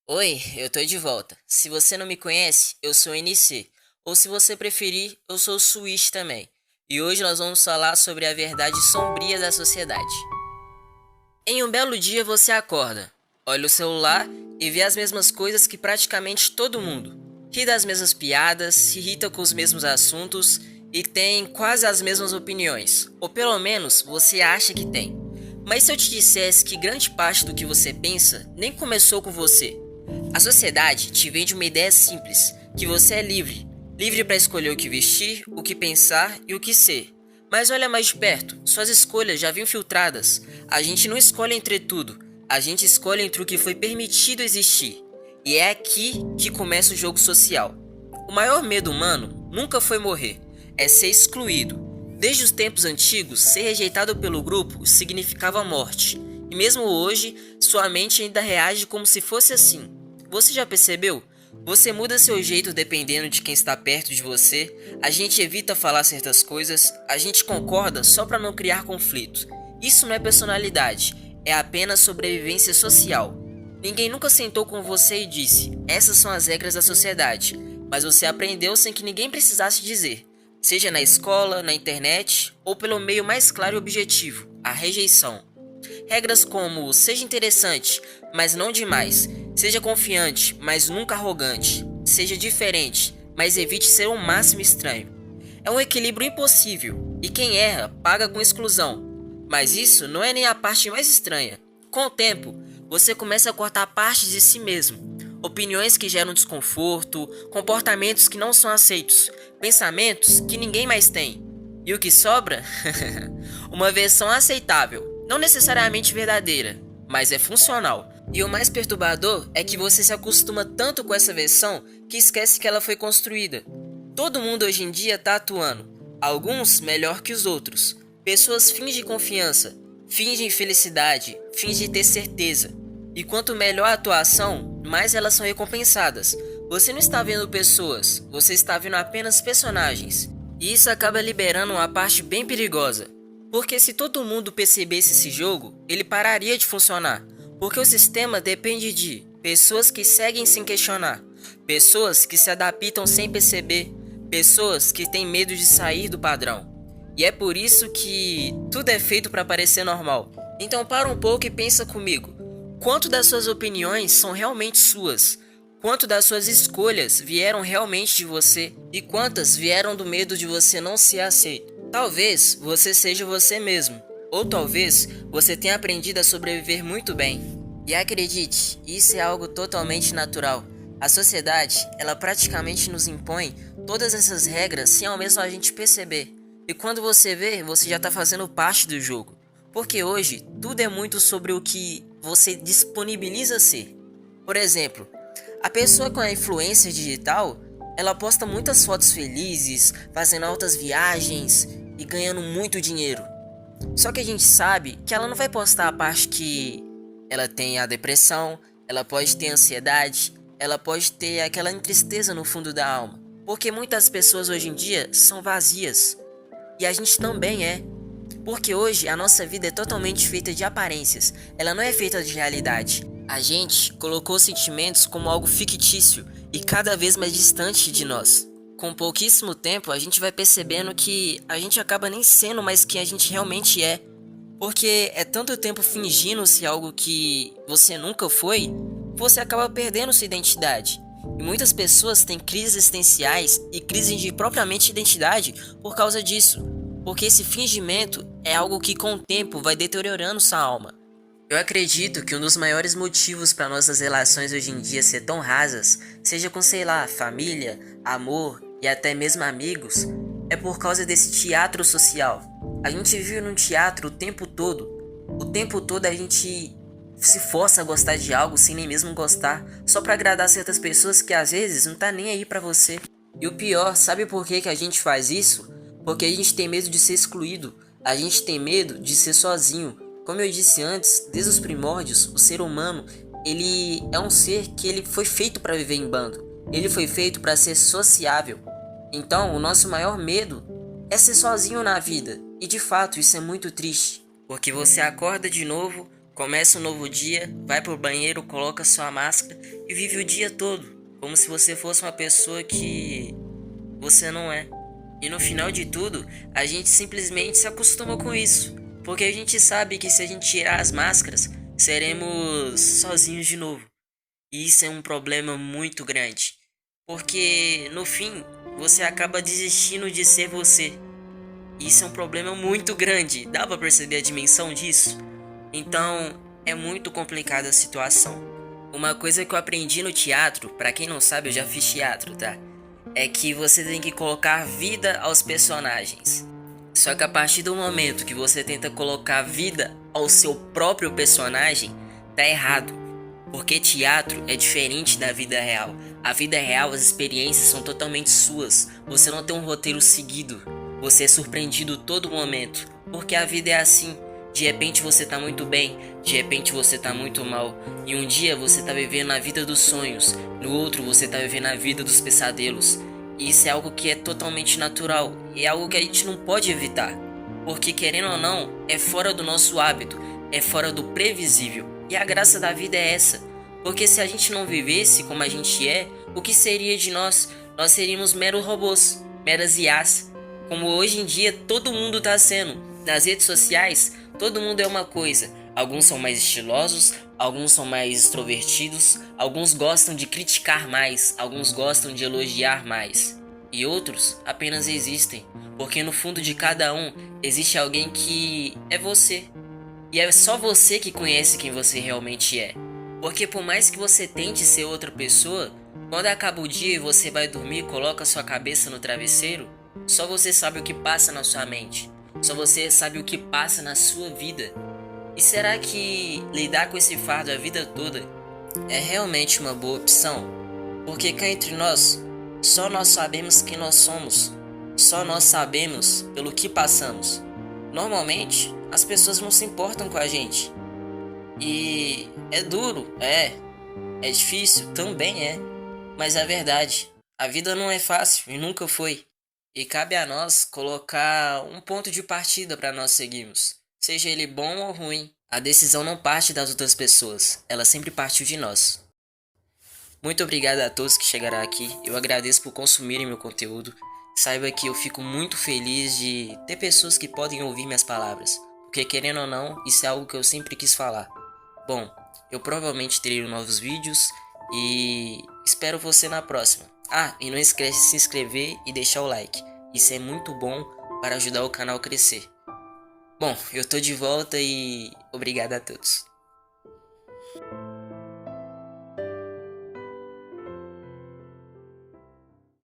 Oi, eu tô de volta. Se você não me conhece, eu sou o NC. Ou se você preferir, eu sou o Switch também. E hoje nós vamos falar sobre a verdade sombria da sociedade. Em um belo dia você acorda, olha o celular e vê as mesmas coisas que praticamente todo mundo. Ri das mesmas piadas, se irrita com os mesmos assuntos e tem quase as mesmas opiniões. Ou pelo menos você acha que tem. Mas se eu te dissesse que grande parte do que você pensa nem começou com você? A sociedade te vende uma ideia simples, que você é livre, livre para escolher o que vestir, o que pensar e o que ser. Mas olha mais de perto, suas escolhas já vinham filtradas. A gente não escolhe entre tudo, a gente escolhe entre o que foi permitido existir. E é aqui que começa o jogo social. O maior medo humano nunca foi morrer, é ser excluído. Desde os tempos antigos, ser rejeitado pelo grupo significava morte. E mesmo hoje, sua mente ainda reage como se fosse assim. Você já percebeu? Você muda seu jeito dependendo de quem está perto de você, a gente evita falar certas coisas, a gente concorda só para não criar conflito. Isso não é personalidade, é apenas sobrevivência social. Ninguém nunca sentou com você e disse: essas são as regras da sociedade, mas você aprendeu sem que ninguém precisasse dizer, seja na escola, na internet ou pelo meio mais claro e objetivo, a rejeição. Regras como: seja interessante, mas não demais, seja confiante, mas nunca arrogante, seja diferente, mas evite ser o máximo estranho. É um equilíbrio impossível, e quem erra paga com exclusão. Mas isso não é nem a parte mais estranha. Com o tempo, você começa a cortar partes de si mesmo. Opiniões que geram desconforto, comportamentos que não são aceitos, pensamentos que ninguém mais tem. E o que sobra? Uma versão aceitável, não necessariamente verdadeira, mas é funcional. E o mais perturbador é que você se acostuma tanto com essa versão que esquece que ela foi construída. Todo mundo hoje em dia tá atuando, alguns melhor que os outros. Pessoas fingem confiança, fingem felicidade, fingem ter certeza. E quanto melhor a atuação, mais elas são recompensadas. Você não está vendo pessoas, você está vendo apenas personagens. E isso acaba liberando uma parte bem perigosa. Porque se todo mundo percebesse esse jogo, ele pararia de funcionar. Porque o sistema depende de pessoas que seguem sem questionar, pessoas que se adaptam sem perceber, pessoas que têm medo de sair do padrão. E é por isso que tudo é feito para parecer normal. Então para um pouco e pensa comigo. Quanto das suas opiniões são realmente suas? Quanto das suas escolhas vieram realmente de você? E quantas vieram do medo de você não ser aceito? Talvez você seja você mesmo. Ou talvez você tenha aprendido a sobreviver muito bem. E acredite, isso é algo totalmente natural. A sociedade, ela praticamente nos impõe todas essas regras sem ao menos a gente perceber. E quando você vê, você já está fazendo parte do jogo. Porque hoje, tudo é muito sobre o que você disponibiliza ser. Por exemplo, a pessoa com a influência digital, ela posta muitas fotos felizes, fazendo altas viagens e ganhando muito dinheiro. Só que a gente sabe que ela não vai postar a parte que ela tem a depressão, ela pode ter ansiedade, ela pode ter aquela tristeza no fundo da alma. Porque muitas pessoas hoje em dia são vazias. E a gente também é. Porque hoje a nossa vida é totalmente feita de aparências, ela não é feita de realidade. A gente colocou sentimentos como algo fictício e cada vez mais distante de nós. Com pouquíssimo tempo a gente vai percebendo que a gente acaba nem sendo mais quem a gente realmente é. Porque é tanto tempo fingindo ser algo que você nunca foi, você acaba perdendo sua identidade. E muitas pessoas têm crises existenciais e crises de propriamente identidade por causa disso. Porque esse fingimento é algo que com o tempo vai deteriorando sua alma. Eu acredito que um dos maiores motivos para nossas relações hoje em dia ser tão rasas, seja com, sei lá, família, amor e até mesmo amigos, é por causa desse teatro social. A gente vive num teatro o tempo todo. O tempo todo a gente se força a gostar de algo sem nem mesmo gostar, só para agradar certas pessoas que às vezes não tá nem aí pra você. E o pior, sabe por que a gente faz isso? Porque a gente tem medo de ser excluído, a gente tem medo de ser sozinho. Como eu disse antes, desde os primórdios, o ser humano, ele é um ser que ele foi feito para viver em bando. Ele foi feito para ser sociável. Então, o nosso maior medo é ser sozinho na vida. E de fato, isso é muito triste, porque você acorda de novo Começa um novo dia, vai pro banheiro, coloca sua máscara e vive o dia todo, como se você fosse uma pessoa que você não é. E no final de tudo, a gente simplesmente se acostuma com isso, porque a gente sabe que se a gente tirar as máscaras, seremos sozinhos de novo. E isso é um problema muito grande, porque no fim, você acaba desistindo de ser você. Isso é um problema muito grande, dá pra perceber a dimensão disso? Então, é muito complicada a situação. Uma coisa que eu aprendi no teatro, pra quem não sabe, eu já fiz teatro, tá? É que você tem que colocar vida aos personagens. Só que a partir do momento que você tenta colocar vida ao seu próprio personagem, tá errado. Porque teatro é diferente da vida real. A vida real, as experiências são totalmente suas. Você não tem um roteiro seguido. Você é surpreendido todo momento. Porque a vida é assim. De repente você tá muito bem, de repente você tá muito mal. E um dia você tá vivendo a vida dos sonhos, no outro você tá vivendo a vida dos pesadelos. E isso é algo que é totalmente natural, e é algo que a gente não pode evitar. Porque querendo ou não, é fora do nosso hábito, é fora do previsível. E a graça da vida é essa. Porque se a gente não vivesse como a gente é, o que seria de nós? Nós seríamos meros robôs, meras IAs. Como hoje em dia todo mundo tá sendo. Nas redes sociais, todo mundo é uma coisa. Alguns são mais estilosos, alguns são mais extrovertidos, alguns gostam de criticar mais, alguns gostam de elogiar mais. E outros apenas existem, porque no fundo de cada um existe alguém que é você. E é só você que conhece quem você realmente é. Porque por mais que você tente ser outra pessoa, quando acaba o dia e você vai dormir e coloca sua cabeça no travesseiro, só você sabe o que passa na sua mente. Só você sabe o que passa na sua vida. E será que lidar com esse fardo a vida toda é realmente uma boa opção? Porque cá entre nós, só nós sabemos quem nós somos. Só nós sabemos pelo que passamos. Normalmente, as pessoas não se importam com a gente. E é duro, é difícil, também é. Mas é verdade, a vida não é fácil e nunca foi. E cabe a nós colocar um ponto de partida para nós seguirmos, seja ele bom ou ruim. A decisão não parte das outras pessoas, ela sempre partiu de nós. Muito obrigado a todos que chegaram aqui, eu agradeço por consumirem meu conteúdo. Saiba que eu fico muito feliz de ter pessoas que podem ouvir minhas palavras, porque querendo ou não, isso é algo que eu sempre quis falar. Bom, eu provavelmente terei novos vídeos e espero você na próxima. Ah, e não esquece de se inscrever e deixar o like. Isso é muito bom para ajudar o canal a crescer. Bom, eu tô de volta e obrigado a todos.